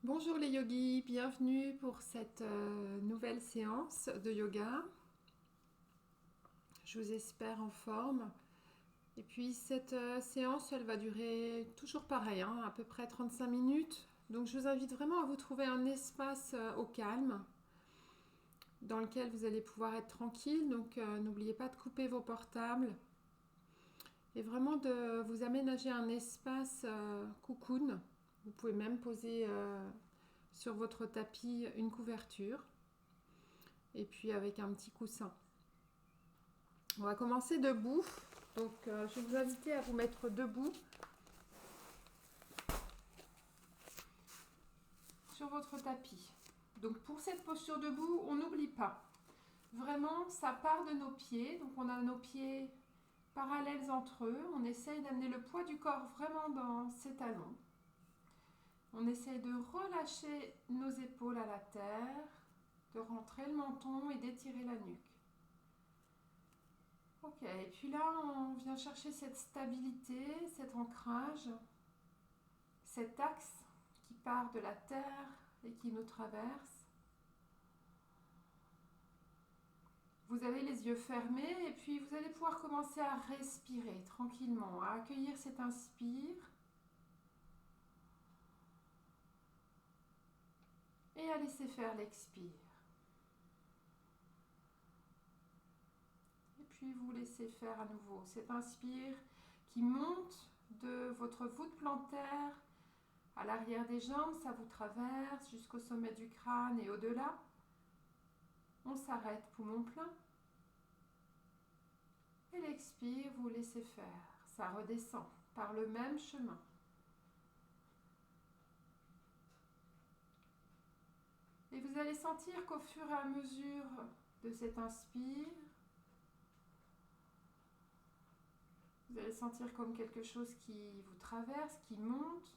Bonjour les yogis, bienvenue pour cette nouvelle séance de yoga. Je vous espère en forme. Et puis cette séance, elle va durer toujours pareil, à peu près 35 minutes. Donc je vous invite vraiment à vous trouver un espace au calme dans lequel vous allez pouvoir être tranquille. Donc n'oubliez pas de couper vos portables et vraiment de vous aménager un espace cocoon. Vous pouvez même poser sur votre tapis une couverture et puis avec un petit coussin. On va commencer debout. Donc je vais vous inviter à vous mettre debout sur votre tapis. Donc pour cette posture debout, on n'oublie pas. Vraiment, ça part de nos pieds. Donc on a nos pieds parallèles entre eux. On essaye d'amener le poids du corps vraiment dans ses talons. On essaye de relâcher nos épaules à la terre, de rentrer le menton et d'étirer la nuque. Ok, et puis là, on vient chercher cette stabilité, cet ancrage, cet axe qui part de la terre et qui nous traverse. Vous avez les yeux fermés et puis vous allez pouvoir commencer à respirer tranquillement, à accueillir cet inspire et à laisser faire l'expire. Et puis vous laissez faire à nouveau cet inspire qui monte de votre voûte plantaire à l'arrière des jambes, ça vous traverse jusqu'au sommet du crâne et au-delà. On s'arrête, poumon plein. Et l'expire, vous laissez faire. Ça redescend par le même chemin. Et vous allez sentir qu'au fur et à mesure de cet inspire, vous allez sentir comme quelque chose qui vous traverse, qui monte.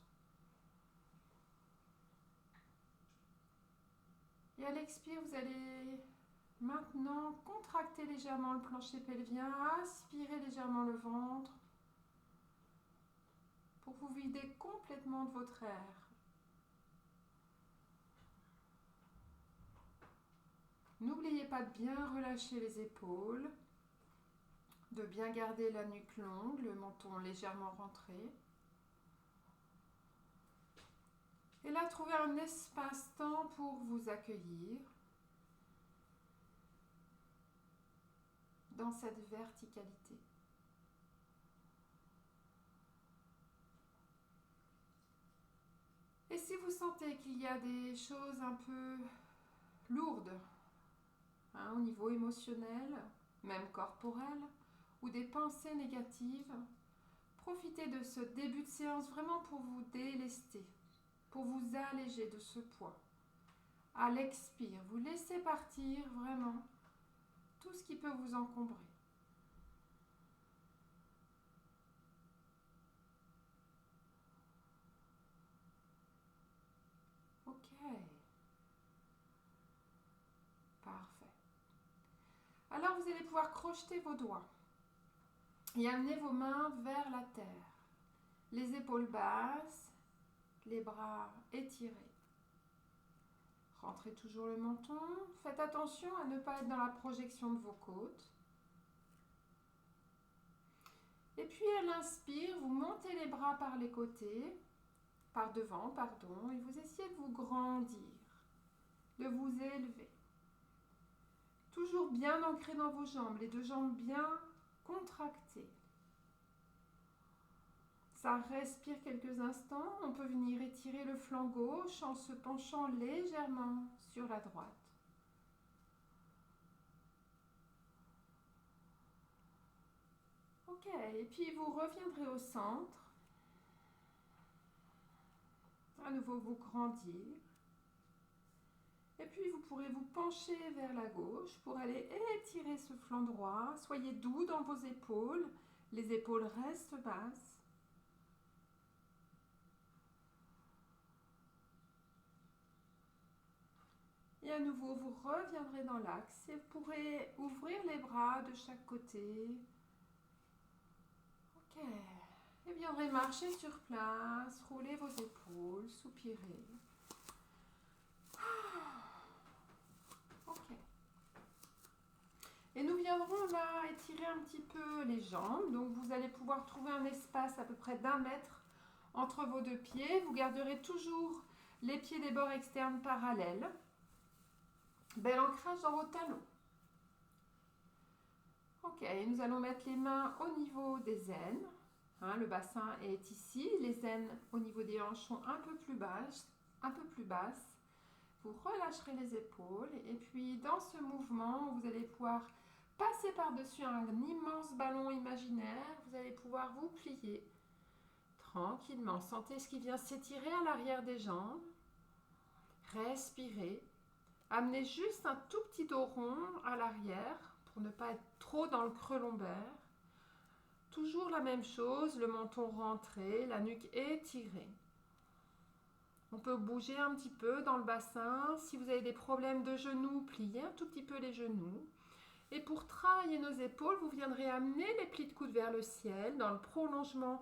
Et à l'expire, vous allez maintenant contracter légèrement le plancher pelvien, aspirer légèrement le ventre pour vous vider complètement de votre air. N'oubliez pas de bien relâcher les épaules, de bien garder la nuque longue, le menton légèrement rentré. Et là, trouvez un espace-temps pour vous accueillir dans cette verticalité. Et si vous sentez qu'il y a des choses un peu lourdes, au niveau émotionnel, même corporel, ou des pensées négatives, profitez de ce début de séance vraiment pour vous délester, pour vous alléger de ce poids. À l'expire, vous laissez partir vraiment tout ce qui peut vous encombrer. Ok. Parfait. Alors vous allez pouvoir crocheter vos doigts et amener vos mains vers la terre. Les épaules basses, les bras étirés. Rentrez toujours le menton. Faites attention à ne pas être dans la projection de vos côtes. Et puis à l'inspire, vous montez les bras par les côtés, par devant, pardon, et vous essayez de vous grandir, de vous élever. Toujours bien ancré dans vos jambes, les deux jambes bien contractées. Ça respire quelques instants. On peut venir étirer le flanc gauche en se penchant légèrement sur la droite. Ok, et puis vous reviendrez au centre. À nouveau, vous grandir. Et puis vous pourrez vous pencher vers la gauche pour aller étirer ce flanc droit. Soyez doux dans vos épaules. Les épaules restent basses. Et à nouveau, vous reviendrez dans l'axe et vous pourrez ouvrir les bras de chaque côté. Ok. Et viendrez marcher sur place, rouler vos épaules, soupirer. viendrons là étirer un petit peu les jambes. Donc vous allez pouvoir trouver un espace à peu près d'1 mètre entre vos deux pieds. Vous garderez toujours les pieds des bords externes parallèles. Bel ancrage dans vos talons. Ok, nous allons mettre les mains au niveau des aines. Hein, le bassin est ici. Les aines au niveau des hanches sont un peu plus basses. Vous relâcherez les épaules et puis dans ce mouvement, vous allez pouvoir passer par-dessus un immense ballon imaginaire. Vous allez pouvoir vous plier tranquillement. Sentez ce qui vient s'étirer à l'arrière des jambes. Respirez. Amenez juste un tout petit dos rond à l'arrière pour ne pas être trop dans le creux lombaire. Toujours la même chose, le menton rentré, la nuque étirée. On peut bouger un petit peu dans le bassin. Si vous avez des problèmes de genoux, pliez un tout petit peu les genoux. Et pour travailler nos épaules, vous viendrez amener les plis de coude vers le ciel, dans le prolongement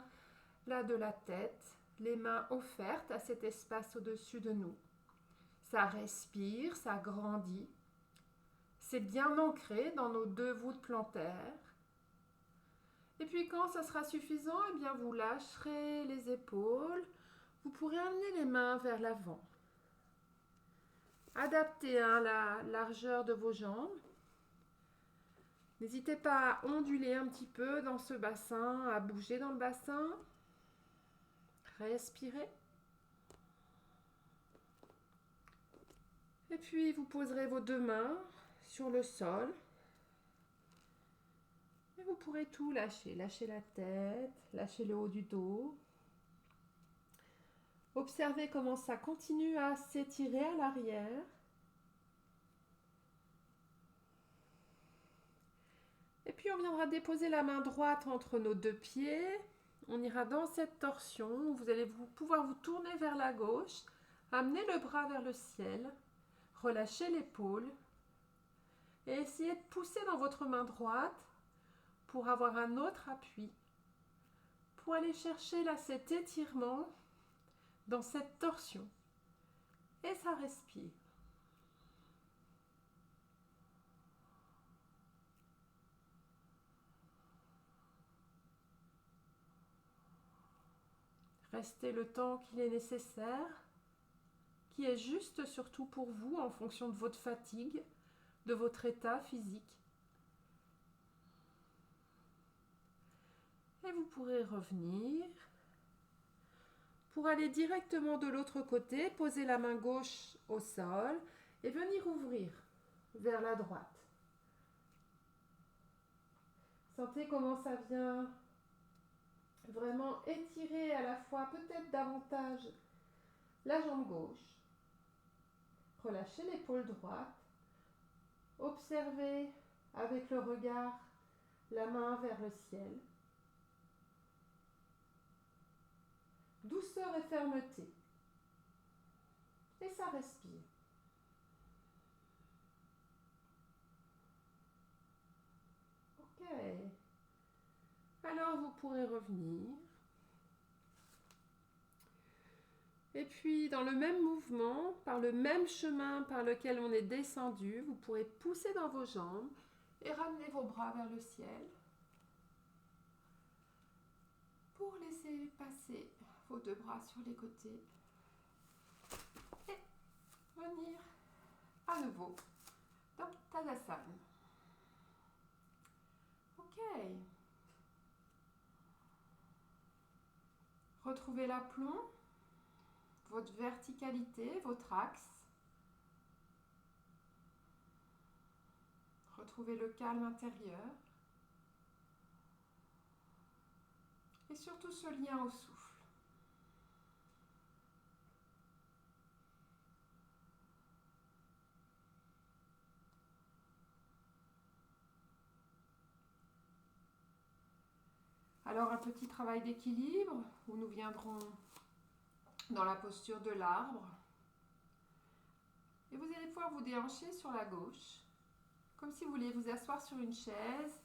là de la tête, les mains offertes à cet espace au-dessus de nous. Ça respire, ça grandit. C'est bien ancré dans nos deux voûtes plantaires. Et puis quand ça sera suffisant, eh bien vous lâcherez les épaules. Vous pourrez amener les mains vers l'avant. Adaptez la largeur de vos jambes. N'hésitez pas à onduler un petit peu dans ce bassin, à bouger dans le bassin. Respirez. Et puis vous poserez vos deux mains sur le sol. Et vous pourrez tout lâcher. Lâchez la tête, lâchez le haut du dos. Observez comment ça continue à s'étirer à l'arrière. Et puis on viendra déposer la main droite entre nos deux pieds. On ira dans cette torsion. Vous allez pouvoir vous tourner vers la gauche. Amener le bras vers le ciel. Relâchez l'épaule. Et essayez de pousser dans votre main droite pour avoir un autre appui. Pour aller chercher là cet étirement dans cette torsion. Et ça respire. Restez le temps qu'il est nécessaire, qui est juste surtout pour vous en fonction de votre fatigue, de votre état physique. Et vous pourrez revenir. Pour aller directement de l'autre côté, posez la main gauche au sol et venir ouvrir vers la droite. Sentez comment ça vient vraiment étirer à la fois peut-être davantage la jambe gauche. Relâchez l'épaule droite. Observez avec le regard la main vers le ciel. Douceur et fermeté. Et ça respire. Ok. Alors vous pourrez revenir. Et puis dans le même mouvement, par le même chemin par lequel on est descendu, vous pourrez pousser dans vos jambes et ramener vos bras vers le ciel pour laisser passer vos deux bras sur les côtés et venir à nouveau dans Tadasana. Ok. Retrouvez l'aplomb, votre verticalité, votre axe. Retrouvez le calme intérieur. Et surtout ce lien au souffle. Alors un petit travail d'équilibre où nous viendrons dans la posture de l'arbre. Et vous allez pouvoir vous déhancher sur la gauche, comme si vous vouliez vous asseoir sur une chaise,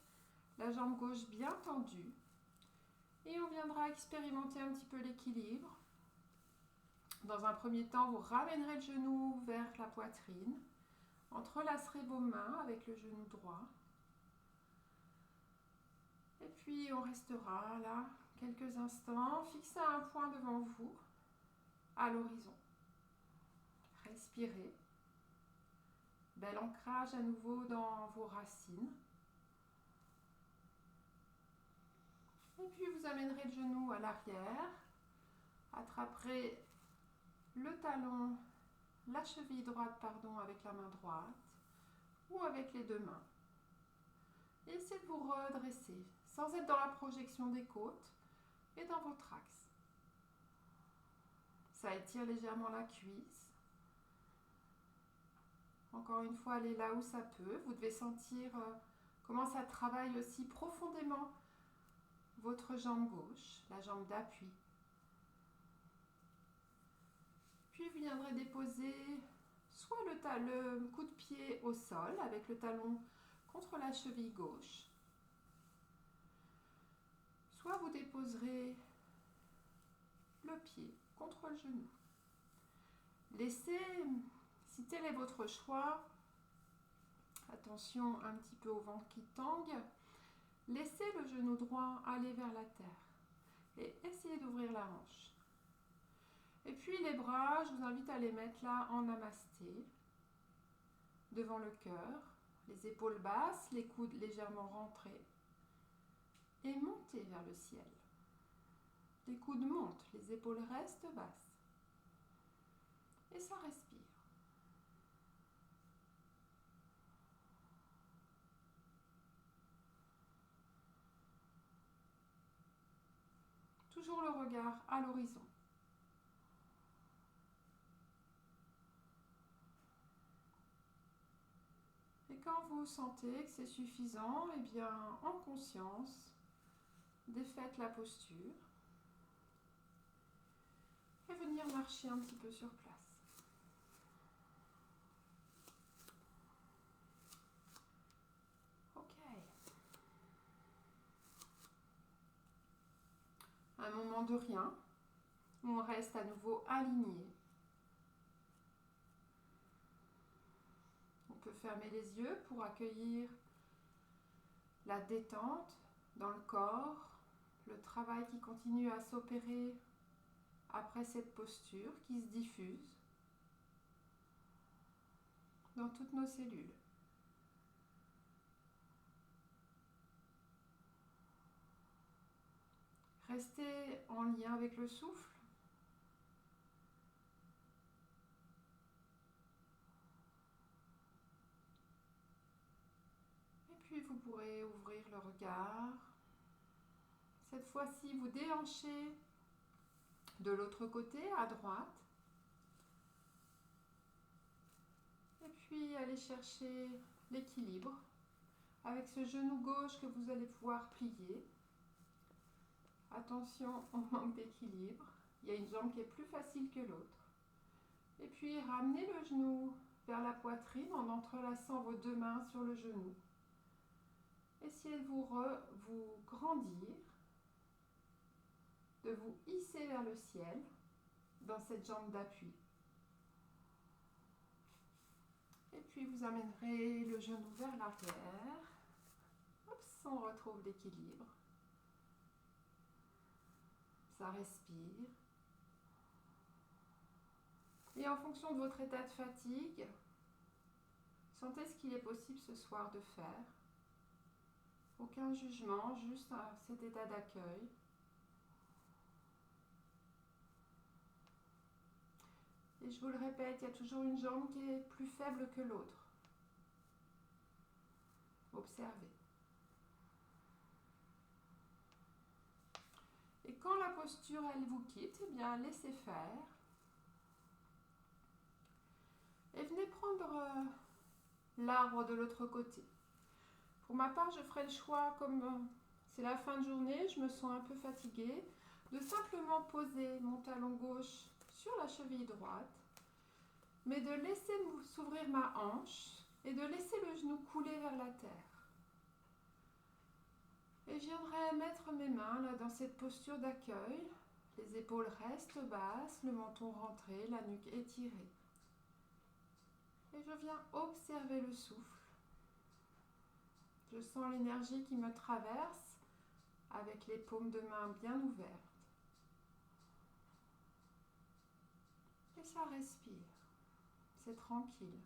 la jambe gauche bien tendue. Et on viendra expérimenter un petit peu l'équilibre. Dans un premier temps, vous ramènerez le genou vers la poitrine, entrelacerez vos mains avec le genou droit. puis on restera là quelques instants, fixé à un point devant vous, à l'horizon. Respirez. Bel ancrage à nouveau dans vos racines. Et puis vous amènerez le genou à l'arrière, attraperez le talon, la cheville droite, pardon, avec la main droite ou avec les deux mains. Et essayez de vous redresser, sans être dans la projection des côtes et dans votre axe. Ça étire légèrement la cuisse. Encore une fois, allez là où ça peut. Vous devez sentir comment ça travaille aussi profondément votre jambe gauche, la jambe d'appui. Puis vous viendrez déposer soit le coup de pied au sol avec le talon contre la cheville gauche, soit vous déposerez le pied contre le genou. Laissez, si tel est votre choix, attention un petit peu au ventre qui tangue, laissez le genou droit aller vers la terre et essayez d'ouvrir la hanche. Et puis les bras, je vous invite à les mettre là en namasté, devant le cœur, les épaules basses, les coudes légèrement rentrés et montez vers le ciel. Les coudes montent, les épaules restent basses. Et ça respire. Toujours le regard à l'horizon. Et quand vous sentez que c'est suffisant, eh bien, en conscience, défaites la posture et venir marcher un petit peu sur place. Ok. Un moment de rien, où on reste à nouveau aligné. On peut fermer les yeux pour accueillir la détente dans le corps, le travail qui continue à s'opérer après cette posture qui se diffuse dans toutes nos cellules. Restez en lien avec le souffle. Et puis vous pourrez ouvrir le regard. Cette fois-ci, vous déhanchez de l'autre côté, à droite. Et puis allez chercher l'équilibre avec ce genou gauche que vous allez pouvoir plier. Attention au manque d'équilibre. Il y a une jambe qui est plus facile que l'autre. Et puis ramenez le genou vers la poitrine en entrelaçant vos deux mains sur le genou. Essayez de vous grandir, de vous hisser vers le ciel dans cette jambe d'appui. Et puis vous amènerez le genou vers l'arrière. Hop, on retrouve l'équilibre. Ça respire. Et en fonction de votre état de fatigue, sentez ce qu'il est possible ce soir de faire. Aucun jugement, juste cet état d'accueil. Et je vous le répète, il y a toujours une jambe qui est plus faible que l'autre. Observez. Et quand la posture, elle vous quitte, eh bien, laissez faire. Et venez prendre l'arbre de l'autre côté. Pour ma part, je ferai le choix, comme c'est la fin de journée, je me sens un peu fatiguée, de simplement poser mon talon gauche sur la cheville droite, mais de laisser s'ouvrir ma hanche et de laisser le genou couler vers la terre. Et je viendrai mettre mes mains là dans cette posture d'accueil. Les épaules restent basses, le menton rentré, la nuque étirée. Et je viens observer le souffle. Je sens l'énergie qui me traverse avec les paumes de main bien ouvertes. Et ça respire, c'est tranquille.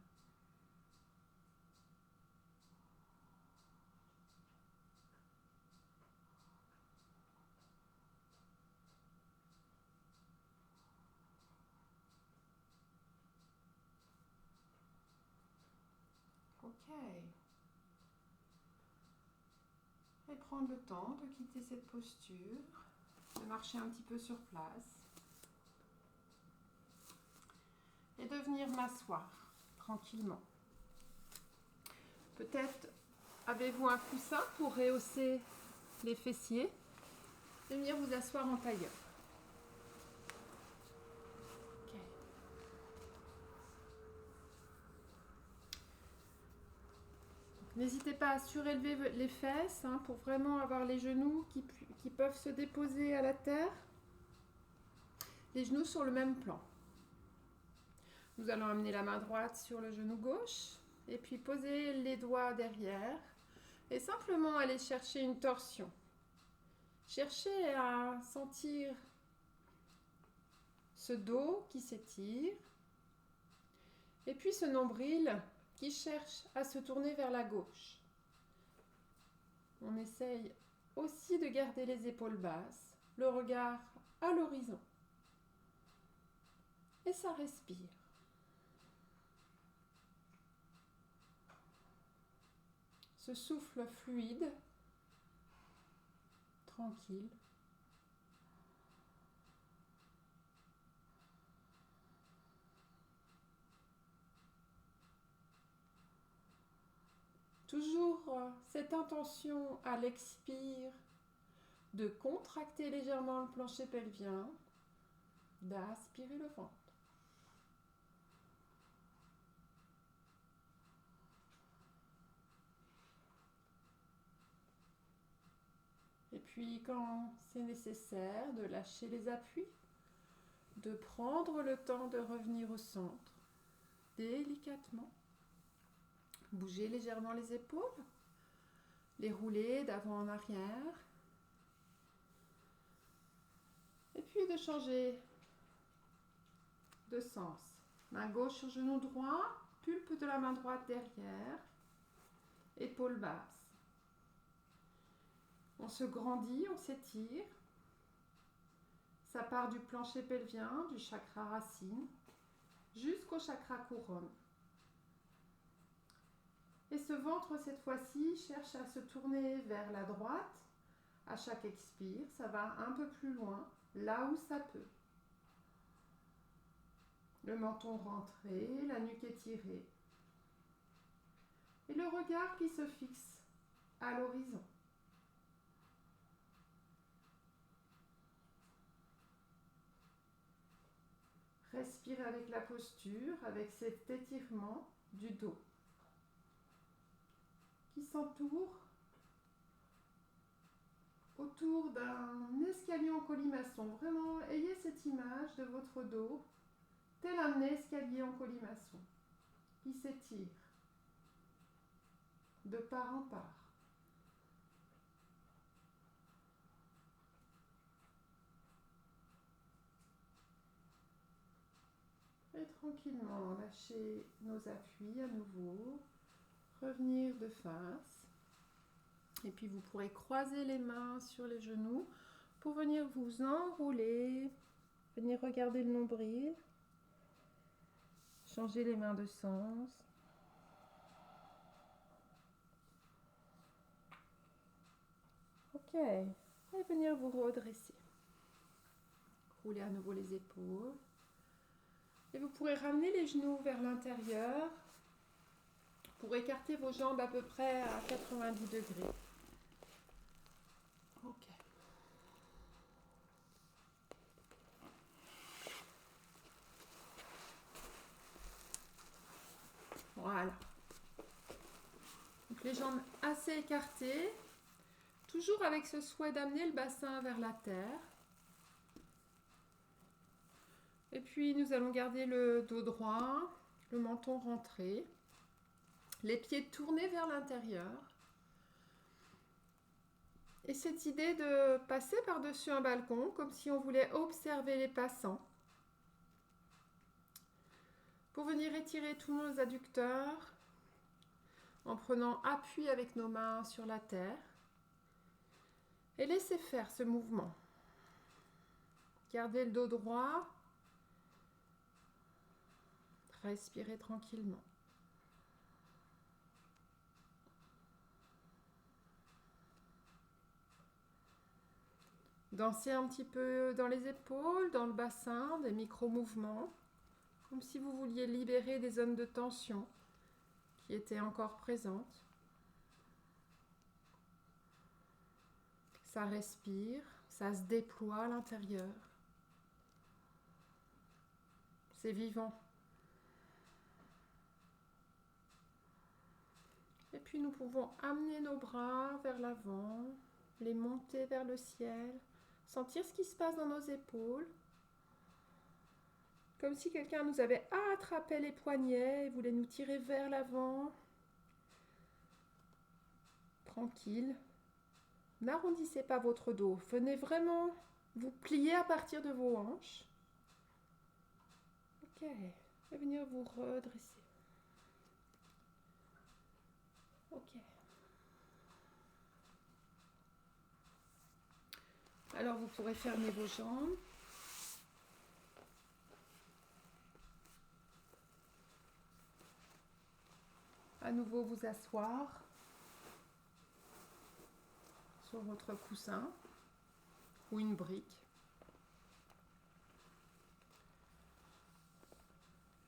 Ok. Et prendre le temps de quitter cette posture, de marcher un petit peu sur place et de venir m'asseoir tranquillement. Peut-être avez-vous un coussin pour rehausser les fessiers et venir vous asseoir en tailleur. Ok. N'hésitez pas à surélever les fesses pour vraiment avoir les genoux qui peuvent se déposer à la terre. Les genoux sur le même plan. Nous allons amener la main droite sur le genou gauche et puis poser les doigts derrière et simplement aller chercher une torsion. Cherchez à sentir ce dos qui s'étire et puis ce nombril qui cherche à se tourner vers la gauche. On essaye aussi de garder les épaules basses, le regard à l'horizon. Et ça respire. Ce souffle fluide, tranquille. Toujours cette intention à l'expire de contracter légèrement le plancher pelvien, d'aspirer le ventre. Et puis quand c'est nécessaire, de lâcher les appuis, de prendre le temps de revenir au centre, délicatement. Bouger légèrement les épaules, les rouler d'avant en arrière. Et puis de changer de sens. Main gauche sur genou droit, pulpe de la main droite derrière, épaules basses. On se grandit, on s'étire. Ça part du plancher pelvien, du chakra racine, jusqu'au chakra couronne. Et ce ventre, cette fois-ci, cherche à se tourner vers la droite. À chaque expire, ça va un peu plus loin, là où ça peut. Le menton rentré, la nuque étirée. Et le regard qui se fixe à l'horizon. Respire avec la posture, avec cet étirement du dos qui s'entoure autour d'un escalier en colimaçon. Vraiment, ayez cette image de votre dos tel un escalier en colimaçon qui s'étire de part en part. Et tranquillement, lâchez nos appuis à nouveau, revenir de face. Et puis vous pourrez croiser les mains sur les genoux pour venir vous enrouler, venir regarder le nombril, changer les mains de sens. Ok, et venir vous redresser. Roulez à nouveau les épaules. Et vous pourrez ramener les genoux vers l'intérieur pour écarter vos jambes à peu près à 90 degrés. Ok. Voilà. Donc les jambes assez écartées, toujours avec ce souhait d'amener le bassin vers la terre. Et puis nous allons garder le dos droit, le menton rentré, les pieds tournés vers l'intérieur. Et cette idée de passer par-dessus un balcon, comme si on voulait observer les passants, pour venir étirer tous nos adducteurs, en prenant appui avec nos mains sur la terre, et laisser faire ce mouvement. Gardez le dos droit, respirez tranquillement. Dansez un petit peu dans les épaules, dans le bassin, des micro-mouvements, comme si vous vouliez libérer des zones de tension qui étaient encore présentes. Ça respire, ça se déploie à l'intérieur. C'est vivant. Et puis nous pouvons amener nos bras vers l'avant, les monter vers le ciel, sentir ce qui se passe dans nos épaules. Comme si quelqu'un nous avait attrapé les poignets et voulait nous tirer vers l'avant. Tranquille. N'arrondissez pas votre dos. Venez vraiment vous plier à partir de vos hanches. Ok. Et venir vous redresser. Ok. Alors vous pourrez fermer vos jambes. À nouveau vous asseoir sur votre coussin ou une brique.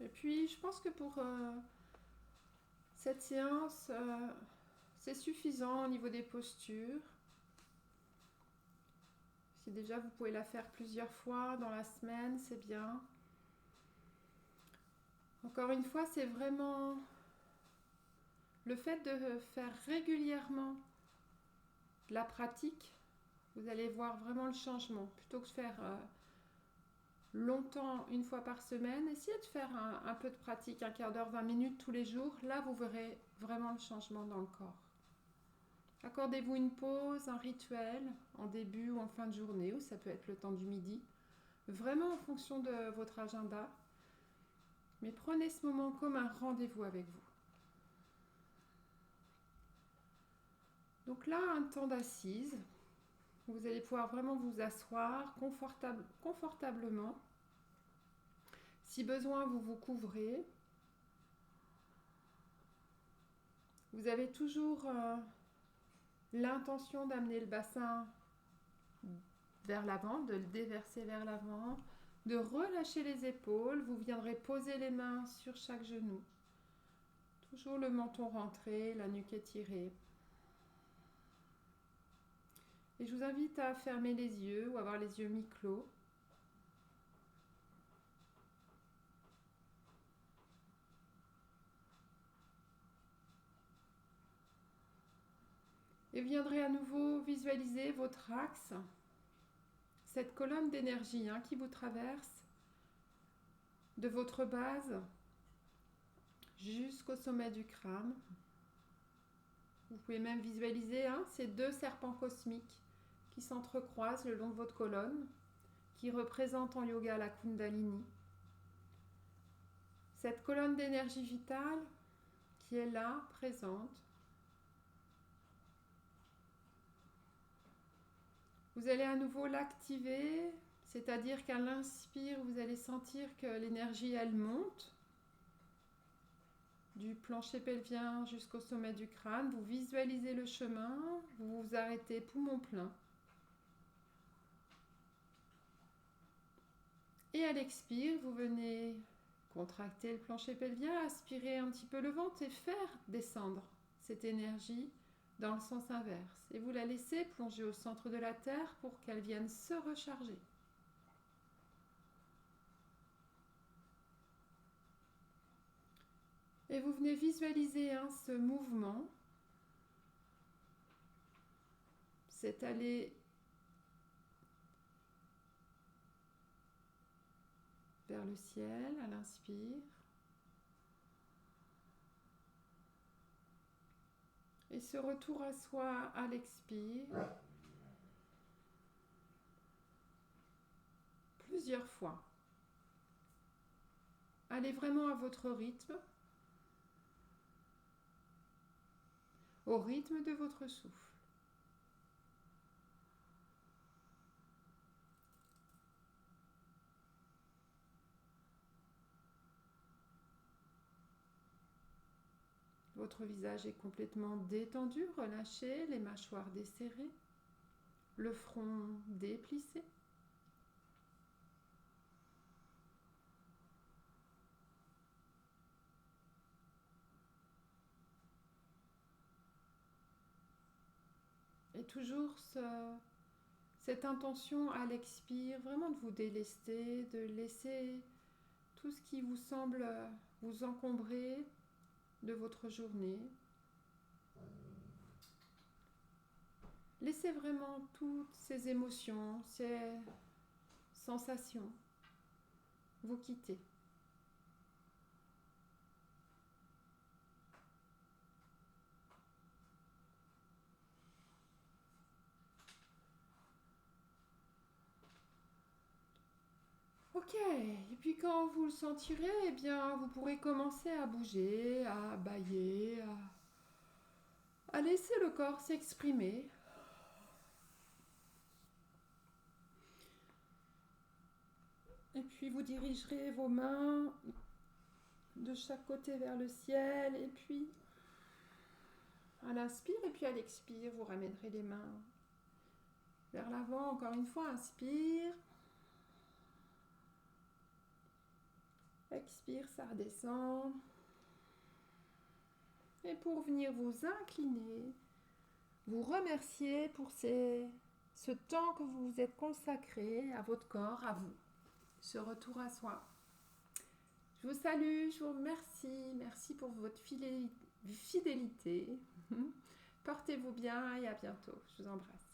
Et puis je pense que pour cette séance, c'est suffisant au niveau des postures. Si déjà vous pouvez la faire plusieurs fois dans la semaine, c'est bien. Encore une fois, c'est vraiment le fait de faire régulièrement la pratique. Vous allez voir vraiment le changement. Plutôt que de faire longtemps, une fois par semaine, essayez de faire un peu de pratique, un quart d'heure, 20 minutes tous les jours. Là, vous verrez vraiment le changement dans le corps. Accordez-vous une pause, un rituel, en début ou en fin de journée, ou ça peut être le temps du midi, vraiment en fonction de votre agenda. Mais prenez ce moment comme un rendez-vous avec vous. Donc là, un temps d'assise. Vous allez pouvoir vraiment vous asseoir confortablement. Si besoin, vous vous couvrez. Vous avez toujours l'intention d'amener le bassin vers l'avant, de le déverser vers l'avant, de relâcher les épaules. Vous viendrez poser les mains sur chaque genou. Toujours le menton rentré, la nuque étirée. Et je vous invite à fermer les yeux ou avoir les yeux mi-clos. Et vous viendrez à nouveau visualiser votre axe, cette colonne d'énergie qui vous traverse de votre base jusqu'au sommet du crâne. Vous pouvez même visualiser ces deux serpents cosmiques qui s'entrecroisent le long de votre colonne, qui représentent en yoga la Kundalini. Cette colonne d'énergie vitale qui est là, présente. Vous allez à nouveau l'activer, c'est-à-dire qu'à l'inspire, vous allez sentir que l'énergie, elle monte du plancher pelvien jusqu'au sommet du crâne. Vous visualisez le chemin, vous vous arrêtez poumon plein. Et à l'expire, vous venez contracter le plancher pelvien, aspirer un petit peu le ventre et faire descendre cette énergie dans le sens inverse. Et vous la laissez plonger au centre de la terre pour qu'elle vienne se recharger. Et vous venez visualiser ce mouvement, c'est aller vers le ciel à l'inspire. Et ce retour à soi à l'expire, plusieurs fois. Allez vraiment à votre rythme, au rythme de votre souffle. Votre visage est complètement détendu, relâché, les mâchoires desserrées, le front déplissé. Et toujours cette intention à l'expire, vraiment de vous délester, de laisser tout ce qui vous semble vous encombrer de votre journée. Laissez vraiment toutes ces émotions, ces sensations vous quitter. Ok, et puis quand vous le sentirez, eh bien, vous pourrez commencer à bouger, à bâiller, à laisser le corps s'exprimer. Et puis vous dirigerez vos mains de chaque côté vers le ciel, et puis à l'inspire et puis à l'expire, vous ramènerez les mains vers l'avant. Encore une fois, inspire. Expire, ça redescend. Et pour venir vous incliner, vous remercier pour ce temps que vous vous êtes consacré à votre corps, à vous, ce retour à soi. Je vous salue, je vous remercie, merci pour votre fidélité. Portez-vous bien et à bientôt. Je vous embrasse.